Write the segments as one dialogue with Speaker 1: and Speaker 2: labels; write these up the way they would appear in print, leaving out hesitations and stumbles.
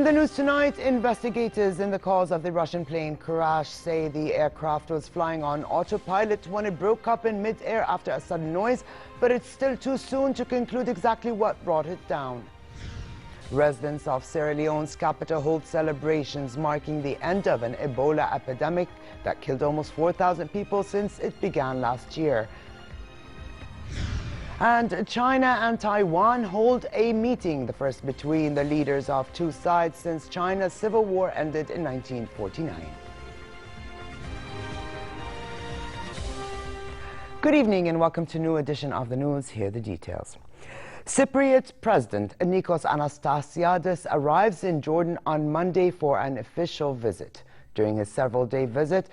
Speaker 1: the news tonight, investigators in the cause of the Russian plane crash say the aircraft was flying on autopilot when it broke up in mid-air after a sudden noise, but it's still too soon to conclude exactly what brought it down. Residents of Sierra Leone's capital hold celebrations marking the end of an Ebola epidemic that killed almost 4,000 people since it began last year. And China and Taiwan hold a meeting, the first between the leaders of two sides since China's civil war ended in 1949. Good evening and welcome to a new edition of the news. Here are the details. Cypriot President Nikos Anastasiadis arrives in Jordan on Monday for an official visit. During his several-day visit,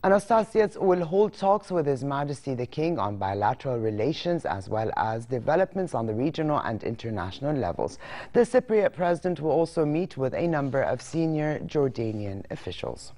Speaker 1: Anastasiadis will hold talks with His Majesty the King on bilateral relations as well as developments on the regional and international levels. The Cypriot President will also meet with a number of senior Jordanian officials.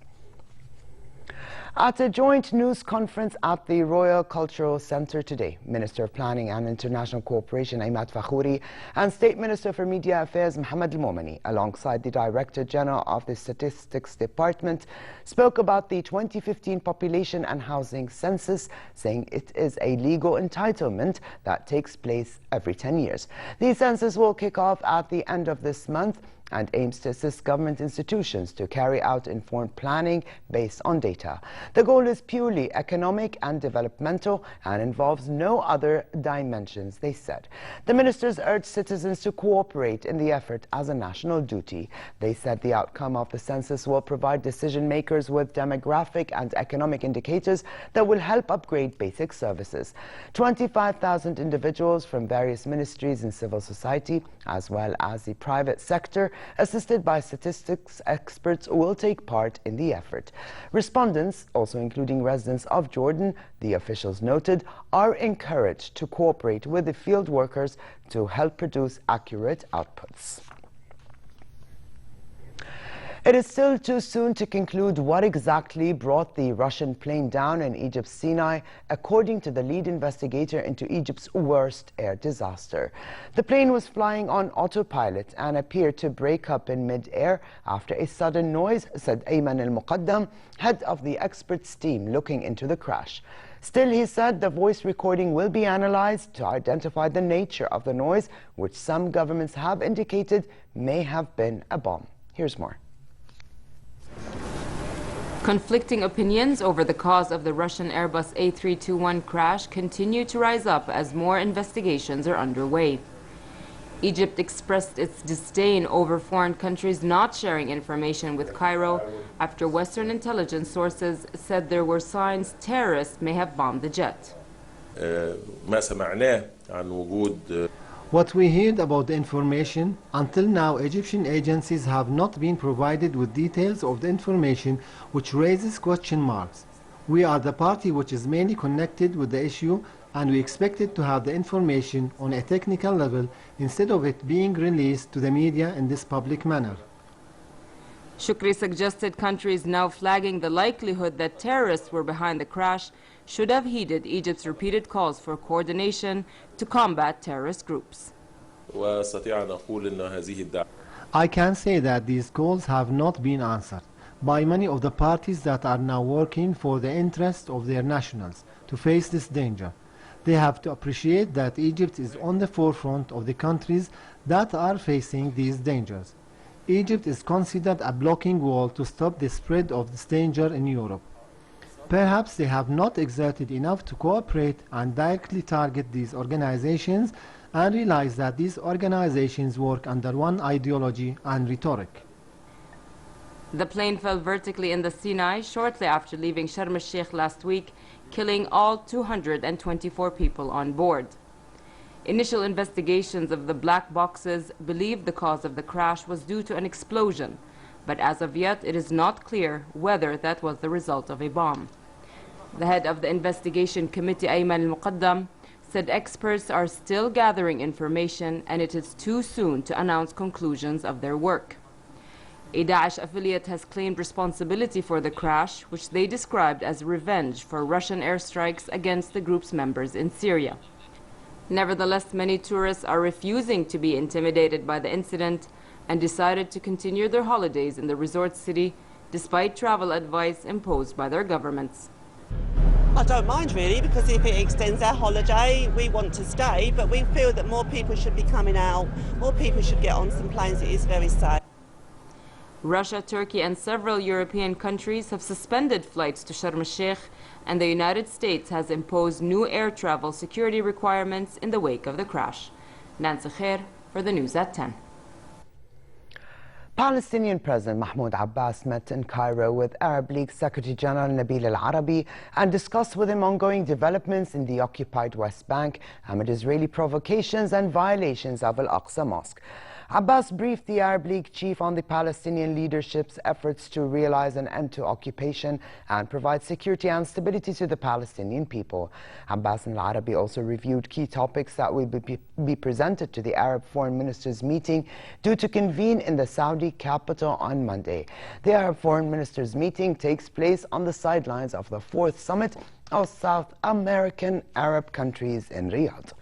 Speaker 1: At a joint news conference at the Royal Cultural Centre today, Minister of Planning and International Cooperation Imad Fakhouri and State Minister for Media Affairs Mohammed Al-Momani, alongside the Director General of the Statistics Department, spoke about the 2015 population and housing census, saying it is a legal entitlement that takes place every 10 years. The census will kick off at the end of this month and aims to assist government institutions to carry out informed planning based on data. The goal is purely economic and developmental and involves no other dimensions, they said. The ministers urged citizens to cooperate in the effort as a national duty. They said the outcome of the census will provide decision makers with demographic and economic indicators that will help upgrade basic services. 25,000 individuals from various ministries and civil society, as well as the private sector, assisted by statistics experts, will take part in the effort. Respondents, also including residents of Jordan, the officials noted, are encouraged to cooperate with the field workers to help produce accurate outputs. It is still too soon to conclude what exactly brought the Russian plane down in Egypt's Sinai, according to the lead investigator into Egypt's worst air disaster. The plane was flying on autopilot and appeared to break up in mid-air after a sudden noise, said Ayman al-Muqaddam, head of the experts team looking into the crash. Still, he said the voice recording will be analyzed to identify the nature of the noise, which some governments have indicated may have been a bomb. Here's more.
Speaker 2: Conflicting opinions over the cause of the Russian Airbus A321 crash continue to rise up as more investigations are underway. Egypt expressed its disdain over foreign countries not sharing information with Cairo after Western intelligence sources said there were signs terrorists may have bombed the jet.
Speaker 3: What we heard about the information, until now Egyptian agencies have not been provided with details of the information, which raises question marks. We are the party which is mainly connected with the issue, and we expected to have the information on a technical level instead of it being released to the media in this public manner.
Speaker 2: Shukri suggested countries now flagging the likelihood that terrorists were behind the crash should have heeded Egypt's repeated calls for coordination to combat terrorist groups.
Speaker 3: I can say that these calls have not been answered by many of the parties that are now working for the interest of their nationals to face this danger. They have to appreciate that Egypt is on the forefront of the countries that are facing these dangers. Egypt is considered a blocking wall to stop the spread of this danger in Europe. Perhaps they have not exerted enough to cooperate and directly target these organizations and realize that these organizations work under one ideology and rhetoric.
Speaker 2: The plane fell vertically in the Sinai shortly after leaving Sharm el-Sheikh last week, killing all 224 people on board. Initial investigations of the black boxes believed the cause of the crash was due to an explosion, but as of yet it is not clear whether that was the result of a bomb. The head of the investigation committee, Ayman al-Muqaddam, said experts are still gathering information and it is too soon to announce conclusions of their work. A Daesh affiliate has claimed responsibility for the crash, which they described as revenge for Russian airstrikes against the group's members in Syria. Nevertheless, many tourists are refusing to be intimidated by the incident, and decided to continue their holidays in the resort city despite travel advice imposed by their governments.
Speaker 4: I don't mind really, because if it extends our holiday, we want to stay, but we feel that more people should be coming out, more people should get on some planes. It is very safe.
Speaker 2: Russia, Turkey, and several European countries have suspended flights to Sharm el-Sheikh, and the United States has imposed new air travel security requirements in the wake of the crash. Nancy Khair for the news at 10.
Speaker 1: Palestinian President Mahmoud Abbas met in Cairo with Arab League Secretary General Nabil al-Arabi and discussed with him ongoing developments in the occupied West Bank amid Israeli provocations and violations of Al-Aqsa Mosque. Abbas briefed the Arab League chief on the Palestinian leadership's efforts to realize an end to occupation and provide security and stability to the Palestinian people. Abbas and al-Arabi also reviewed key topics that will be presented to the Arab foreign ministers meeting due to convene in the Saudi capital on Monday. The Arab foreign ministers meeting takes place on the sidelines of the 4th summit of South American Arab countries in Riyadh.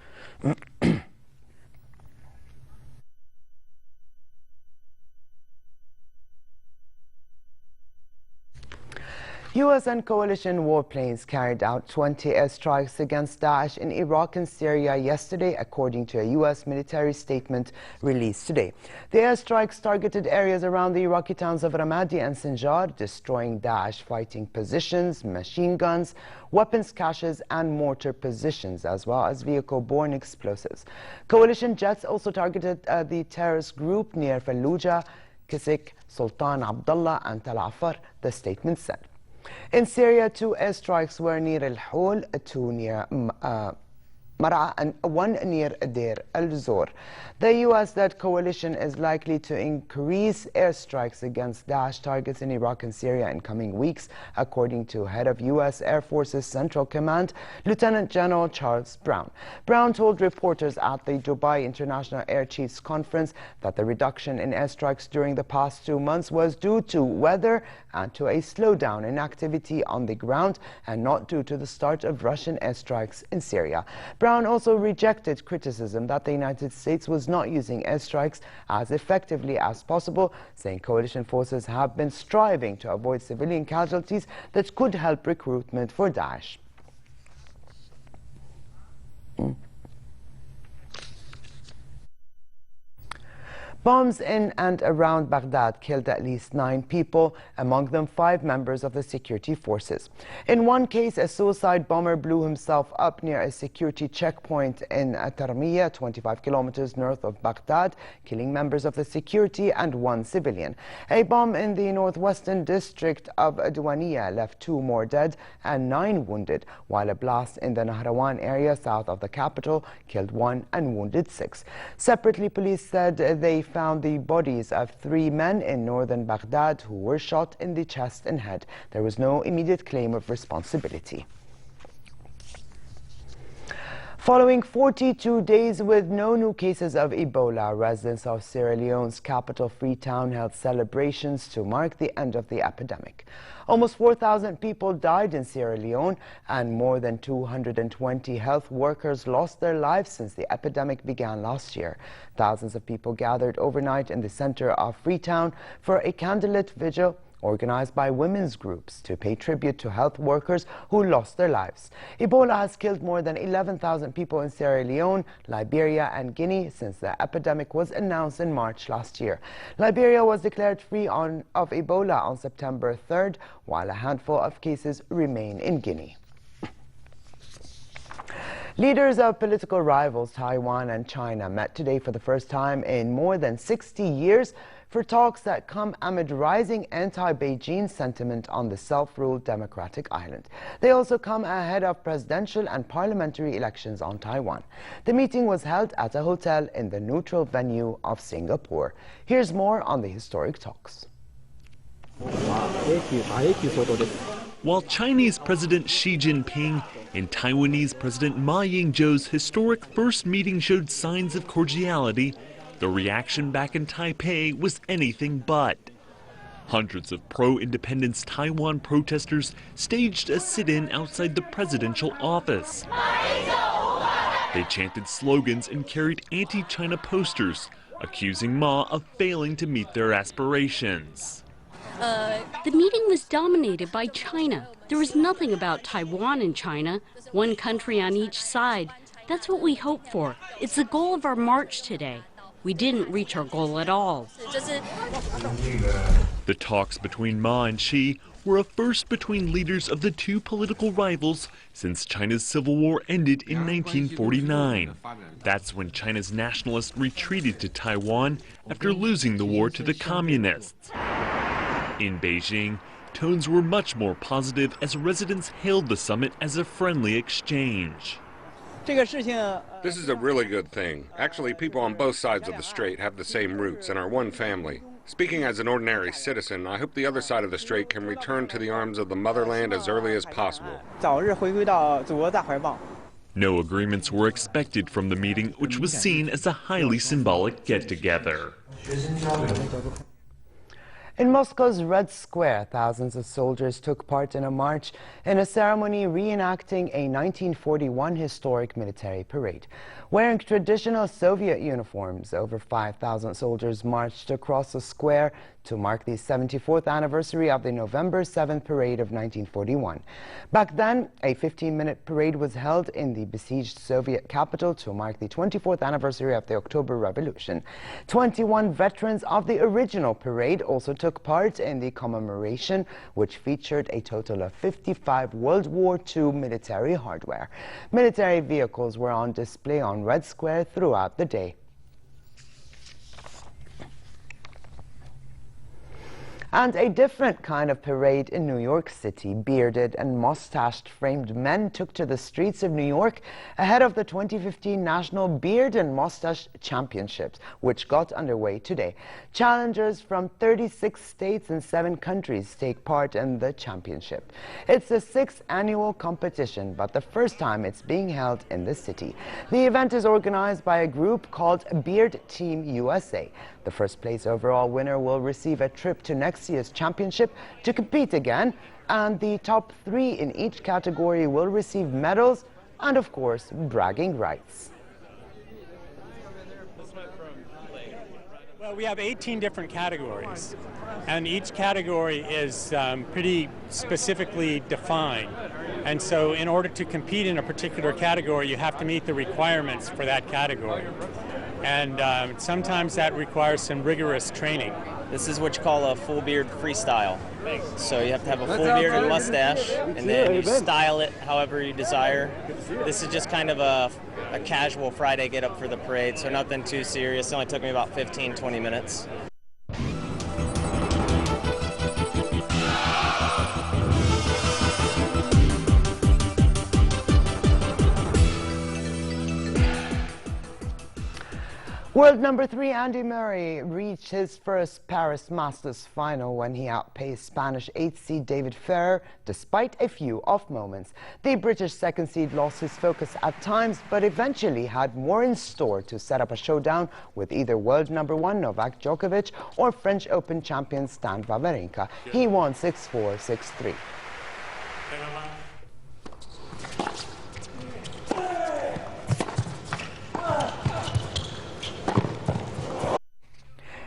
Speaker 1: U.S. and coalition warplanes carried out 20 airstrikes against Daesh in Iraq and Syria yesterday, according to a U.S. military statement released today. The airstrikes targeted areas around the Iraqi towns of Ramadi and Sinjar, destroying Daesh fighting positions, machine guns, weapons caches, and mortar positions, as well as vehicle-borne explosives. Coalition jets also targeted the terrorist group near Fallujah, Kisik, Sultan Abdullah, and Tal Afar, the statement said. In Syria, 2 airstrikes were near Al-Hol, 2 near Mar'a, and 1 near Deir al-Zor. The U.S.-led coalition is likely to increase airstrikes against Daesh targets in Iraq and Syria in coming weeks, according to head of U.S. Air Force's Central Command, Lieutenant General Charles Brown. Brown told reporters at the Dubai International Air Chiefs Conference that the reduction in airstrikes during the past 2 months was due to weather and to a slowdown in activity on the ground, and not due to the start of Russian airstrikes in Syria. Brown also rejected criticism that the United States was not using airstrikes as effectively as possible, saying coalition forces have been striving to avoid civilian casualties that could help recruitment for Daesh. Bombs in and around Baghdad killed at least 9 people, among them 5 members of the security forces. In one case, a suicide bomber blew himself up near a security checkpoint in Tarmiya, 25 kilometers north of Baghdad, killing members of the security and 1 civilian. A bomb in the northwestern district of Adwaniya left 2 more dead and 9 wounded, while a blast in the Nahrawan area south of the capital killed 1 and wounded 6. Separately, police said they found the bodies of 3 men in northern Baghdad who were shot in the chest and head. There was no immediate claim of responsibility. Following 42 days with no new cases of Ebola, residents of Sierra Leone's capital Freetown held celebrations to mark the end of the epidemic. Almost 4,000 people died in Sierra Leone, and more than 220 health workers lost their lives since the epidemic began last year. Thousands of people gathered overnight in the center of Freetown for a candlelit vigil organized by women's groups to pay tribute to health workers who lost their lives. Ebola has killed more than 11,000 people in Sierra Leone, Liberia, and Guinea since the epidemic was announced in March last year. Liberia was declared free of Ebola on September 3rd, while a handful of cases remain in Guinea. Leaders of political rivals Taiwan and China met today for the first time in more than 60 years for talks that come amid rising anti-Beijing sentiment on the self-ruled democratic island. They also come ahead of presidential and parliamentary elections on Taiwan. The meeting was held at a hotel in the neutral venue of Singapore. Here's more on the historic talks.
Speaker 5: While Chinese President Xi Jinping and Taiwanese President Ma Ying-jeou's historic first meeting showed signs of cordiality, the reaction back in Taipei was anything but. Hundreds of pro-independence Taiwan protesters staged a sit-in outside the presidential office. They chanted slogans and carried anti-China posters, accusing Ma of failing to meet their aspirations.
Speaker 6: The meeting was dominated by China. There was nothing about Taiwan in China, one country on each side. That's what we hoped for. It's the goal of our march today. We didn't reach our goal at all.
Speaker 5: The talks between Ma and Xi were a first between leaders of the two political rivals since China's civil war ended in 1949. That's when China's nationalists retreated to Taiwan after losing the war to the communists. In Beijing, tones were much more positive as residents hailed the summit as a friendly exchange.
Speaker 7: This is a really good thing. Actually, people on both sides of the strait have the same roots and are one family. Speaking as an ordinary citizen, I hope the other side of the strait can return to the arms of the motherland as early as possible.
Speaker 5: No agreements were expected from the meeting, which was seen as a highly symbolic get-together.
Speaker 1: In Moscow's Red Square, thousands of soldiers took part in a march in a ceremony reenacting a 1941 historic military parade. Wearing traditional Soviet uniforms, over 5,000 soldiers marched across the square to mark the 74th anniversary of the November 7th parade of 1941. Back then, a 15-minute parade was held in the besieged Soviet capital to mark the 24th anniversary of the October Revolution. 21 veterans of the original parade also took part in the commemoration, which featured a total of 55 World War II military hardware. Military vehicles were on display on Red Square throughout the day. And a different kind of parade in New York City. Bearded and mustached framed men took to the streets of New York ahead of the 2015 National Beard and Mustache Championships, which got underway today. Challengers from 36 states and 7 countries take part in the championship. It's the 6th annual competition, but the first time it's being held in the city. The event is organized by a group called Beard Team USA. The first place overall winner will receive a trip to next year's championship to compete again, and the top 3 in each category will receive medals and, of course, bragging rights.
Speaker 8: Well, we have 18 different categories, and each category is pretty specifically defined. And so in order to compete in a particular category, you have to meet the requirements for that category. And sometimes that requires some rigorous training.
Speaker 9: This is what you call a full beard freestyle. So you have to have a full beard and mustache, and then you style it however you desire. This is just kind of a casual Friday get up for the parade, so nothing too serious. It only took me about 15-20 minutes.
Speaker 1: World number 3 Andy Murray reached his first Paris Masters final when he outpaced Spanish 8th seed David Ferrer despite a few off moments. The British 2nd seed lost his focus at times, but eventually had more in store to set up a showdown with either world number 1 Novak Djokovic or French Open champion Stan Wawrinka. He won 6-4, 6-3.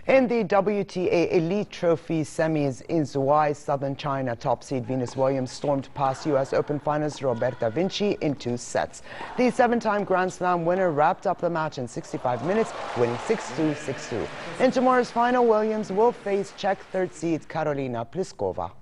Speaker 1: In the WTA Elite Trophy semis in Zhuhai, southern China, top seed Venus Williams stormed past U.S. Open finalist Roberta Vinci in 2 sets. The 7-time Grand Slam winner wrapped up the match in 65 minutes, winning 6-2, 6-2. In tomorrow's final, Williams will face Czech 3rd seed Karolina Pliskova.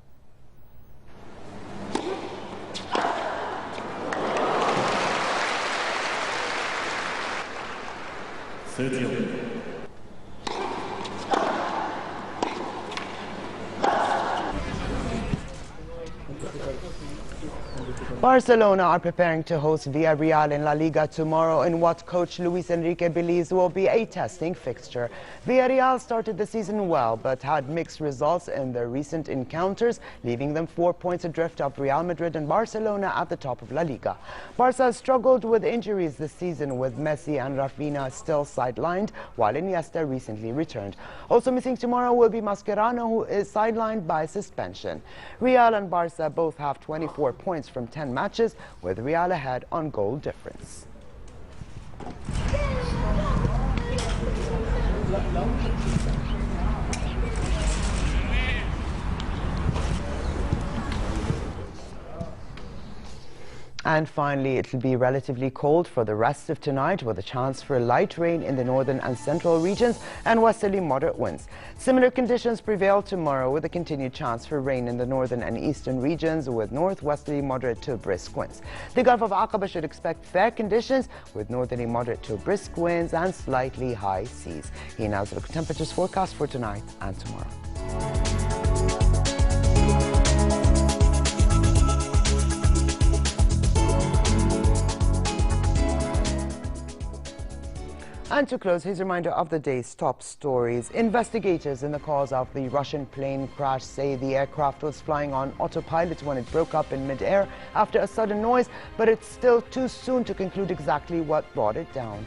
Speaker 1: Barcelona are preparing to host Villarreal in La Liga tomorrow in what coach Luis Enrique believes will be a testing fixture. Villarreal started the season well, but had mixed results in their recent encounters, leaving them 4 points adrift of Real Madrid and Barcelona at the top of La Liga. Barca struggled with injuries this season, with Messi and Rafinha still sidelined, while Iniesta recently returned. Also missing tomorrow will be Mascherano, who is sidelined by suspension. Real and Barca both have 24 points from 10 matches, with Real ahead on goal difference. And finally, it'll be relatively cold for the rest of tonight, with a chance for light rain in the northern and central regions and westerly moderate winds. Similar conditions prevail tomorrow, with a continued chance for rain in the northern and eastern regions with northwesterly moderate to brisk winds. The Gulf of Aqaba should expect fair conditions with northerly moderate to brisk winds and slightly high seas. Here now is the local temperatures forecast for tonight and tomorrow. And to close, here's a reminder of the day's top stories. Investigators in the cause of the Russian plane crash say the aircraft was flying on autopilot when it broke up in mid-air after a sudden noise, but it's still too soon to conclude exactly what brought it down.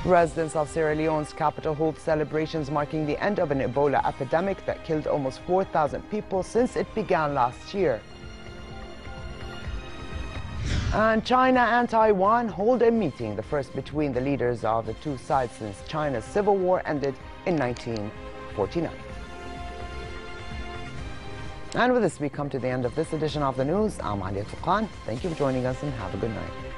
Speaker 1: Residents of Sierra Leone's capital hold celebrations marking the end of an Ebola epidemic that killed almost 4,000 people since it began last year. And China and Taiwan hold a meeting, the first between the leaders of the two sides since China's civil war ended in 1949. And with this, we come to the end of this edition of the news. I'm Alia Tuqan. Thank you for joining us and have a good night.